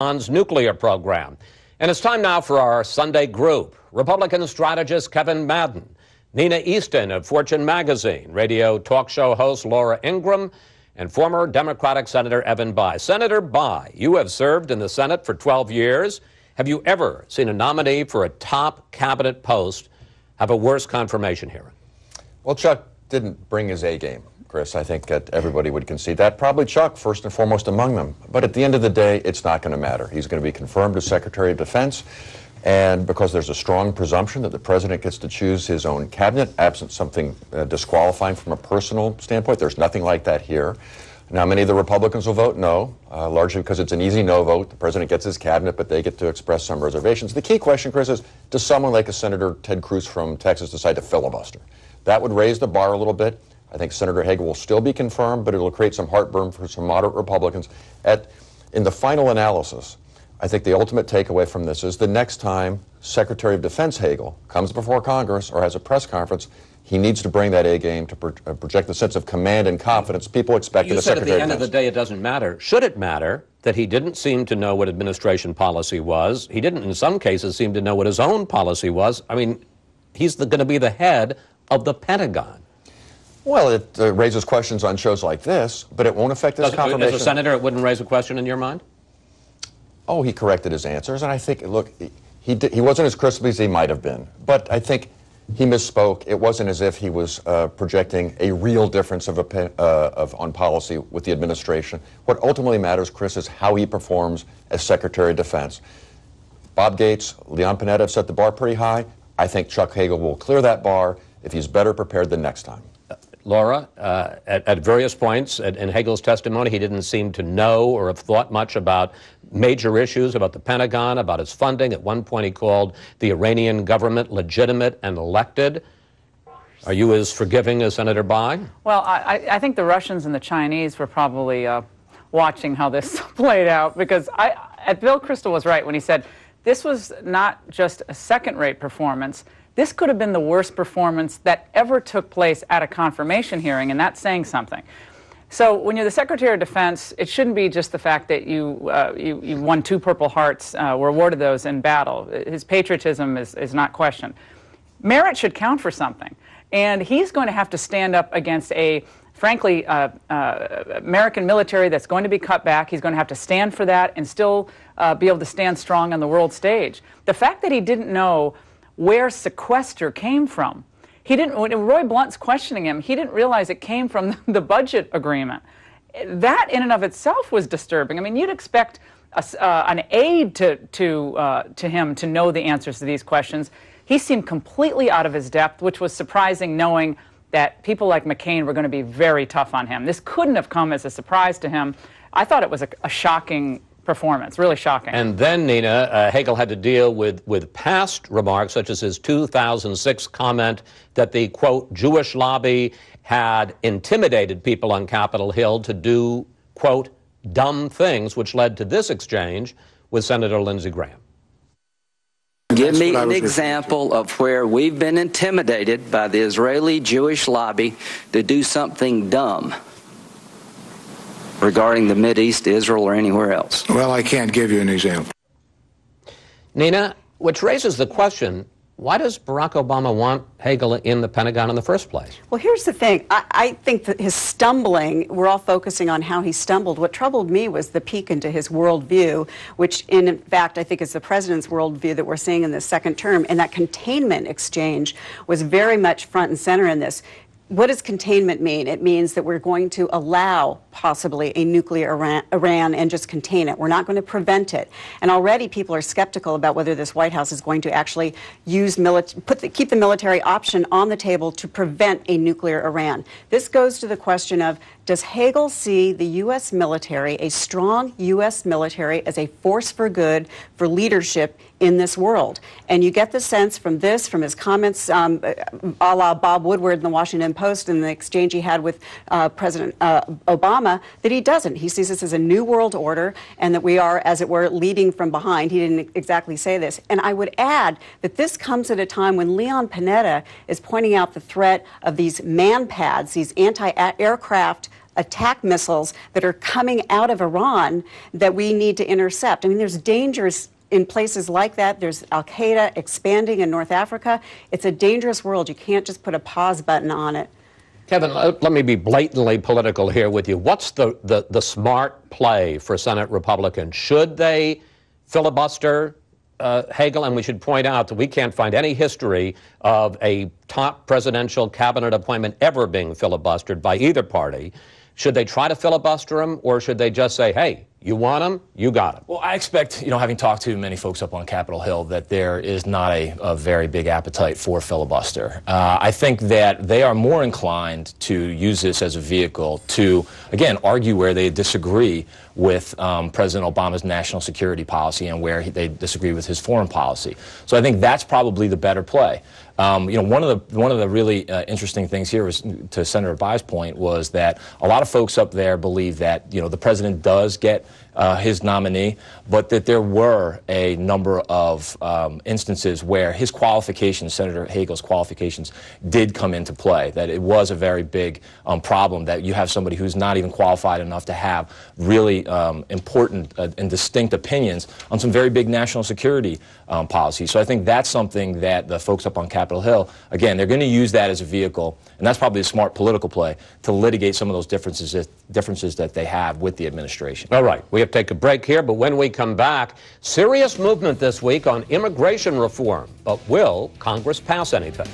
Iran's nuclear program. And it's time now for our Sunday group. Republican strategist Kevin Madden, Nina Easton of Fortune magazine, radio talk show host Laura Ingraham, and former Democratic Senator Evan Bayh. Senator Bayh, you have served in the Senate for 12 years. Have you ever seen a nominee for a top cabinet post have a worse confirmation hearing? Well, Chuck didn't bring his A game, Chris. I think that everybody would concede that. Probably Chuck, first and foremost among them. But at the end of the day, it's not going to matter. He's going to be confirmed as Secretary of Defense. And because there's a strong presumption that the president gets to choose his own cabinet, absent something disqualifying from a personal standpoint, there's nothing like that here. Now, many of the Republicans will vote no, largely because it's an easy no vote. The president gets his cabinet, but they get to express some reservations. The key question, Chris, is does someone like a Senator Ted Cruz from Texas decide to filibuster? That would raise the bar a little bit. I think Senator Hagel will still be confirmed, but it'll create some heartburn for some moderate Republicans. In the final analysis, I think the ultimate takeaway from this is the next time Secretary of Defense Hagel comes before Congress or has a press conference, he needs to bring that A game to project the sense of command and confidence people expect in a Secretary of Defense. You said at the end of the day it doesn't matter. Should it matter that he didn't seem to know what administration policy was? He didn't, in some cases, seem to know what his own policy was. I mean, he's going to be the head of the Pentagon. Well, it raises questions on shows like this, but it won't affect his confirmation. As a senator, it wouldn't raise a question in your mind? Oh, he corrected his answers, and I think, look, he wasn't as crispy as he might have been. But I think he misspoke. It wasn't as if he was projecting a real difference on policy with the administration. What ultimately matters, Chris, is how he performs as Secretary of Defense. Bob Gates, Leon Panetta have set the bar pretty high. I think Chuck Hagel will clear that bar if he's better prepared the next time. Laura, at various points in Hagel's testimony, he didn't seem to know or have thought much about major issues, about the Pentagon, about its funding. At one point, he called the Iranian government legitimate and elected. Are you as forgiving as Senator Bayh? Well, I think the Russians and the Chinese were probably watching how this played out, because Bill Kristol was right when he said this was not just a second-rate performance. This could have been the worst performance that ever took place at a confirmation hearing, and that's saying something. So when you're the Secretary of Defense, it shouldn't be just the fact that you won 2 Purple Hearts, were awarded those in battle. His patriotism is not questioned. Merit should count for something, and he's going to have to stand up against a, frankly, American military that's going to be cut back. He's going to have to stand for that and still be able to stand strong on the world stage. The fact that he didn't know where sequester came from. When Roy Blunt's questioning him, he didn't realize it came from the budget agreement. That in and of itself was disturbing. I mean, you'd expect an aide to him to know the answers to these questions. He seemed completely out of his depth, which was surprising, knowing that people like McCain were going to be very tough on him. This couldn't have come as a surprise to him. I thought it was a shocking performance, really shocking. And then, Nina, Hagel had to deal with past remarks, such as his 2006 comment that the, quote, Jewish lobby had intimidated people on Capitol Hill to do, quote, dumb things, which led to this exchange with Senator Lindsey Graham. Give me an example of where we've been intimidated by the Israeli Jewish lobby to do something dumb regarding the Mideast, Israel, or anywhere else. Well, I can't give you an example. Nina, which raises the question, why does Barack Obama want Hagel in the Pentagon in the first place? Well, here's the thing. I think that his stumbling, we're all focusing on how he stumbled. What troubled me was the peek into his worldview, which in fact I think is the president's worldview that we're seeing in the second term. And that containment exchange was very much front and center in this. What does containment mean? It means that we're going to allow possibly a nuclear Iran and just contain it. We're not going to prevent it. And already people are skeptical about whether this White House is going to actually use keep the military option on the table to prevent a nuclear Iran. This goes to the question of, does Hagel see the U.S. military, a strong U.S. military, as a force for good, for leadership in this world? And you get the sense from his comments, a la Bob Woodward in the Washington Post and the exchange he had with President Obama, that he doesn't. He sees this as a new world order and that we are, as it were, leading from behind. He didn't exactly say this. And I would add that this comes at a time when Leon Panetta is pointing out the threat of these man pads, these anti-aircraft attack missiles that are coming out of Iran that we need to intercept. I mean, there's dangers in places like that. There's al-Qaeda expanding in North Africa. It's a dangerous world. You can't just put a pause button on it. Kevin, let me be blatantly political here with you. What's the smart play for Senate Republicans? Should they filibuster Hagel? And we should point out that we can't find any history of a top presidential cabinet appointment ever being filibustered by either party. Should they try to filibuster him, or should they just say, hey, you want him, you got him? Well, I expect, having talked to many folks up on Capitol Hill, that there is not a very big appetite for filibuster. I think that they are more inclined to use this as a vehicle to, again, argue where they disagree with President Obama's national security policy and where they disagree with his foreign policy. So I think that's probably the better play. One of the really interesting things here was, to Senator Bayh's point, was that a lot of folks up there believe that the president does get his nominee, but that there were a number of instances where his qualifications, Senator Hagel's qualifications, did come into play. That it was a very big problem that you have somebody who's not even qualified enough to have really important and distinct opinions on some very big national security policies. So I think that's something that the folks up on Capitol Hill, again, they're going to use that as a vehicle, and that's probably a smart political play, to litigate some of those differences that they have with the administration. All right, we have to take a break here, but when we come back, serious movement this week on immigration reform. But will Congress pass anything?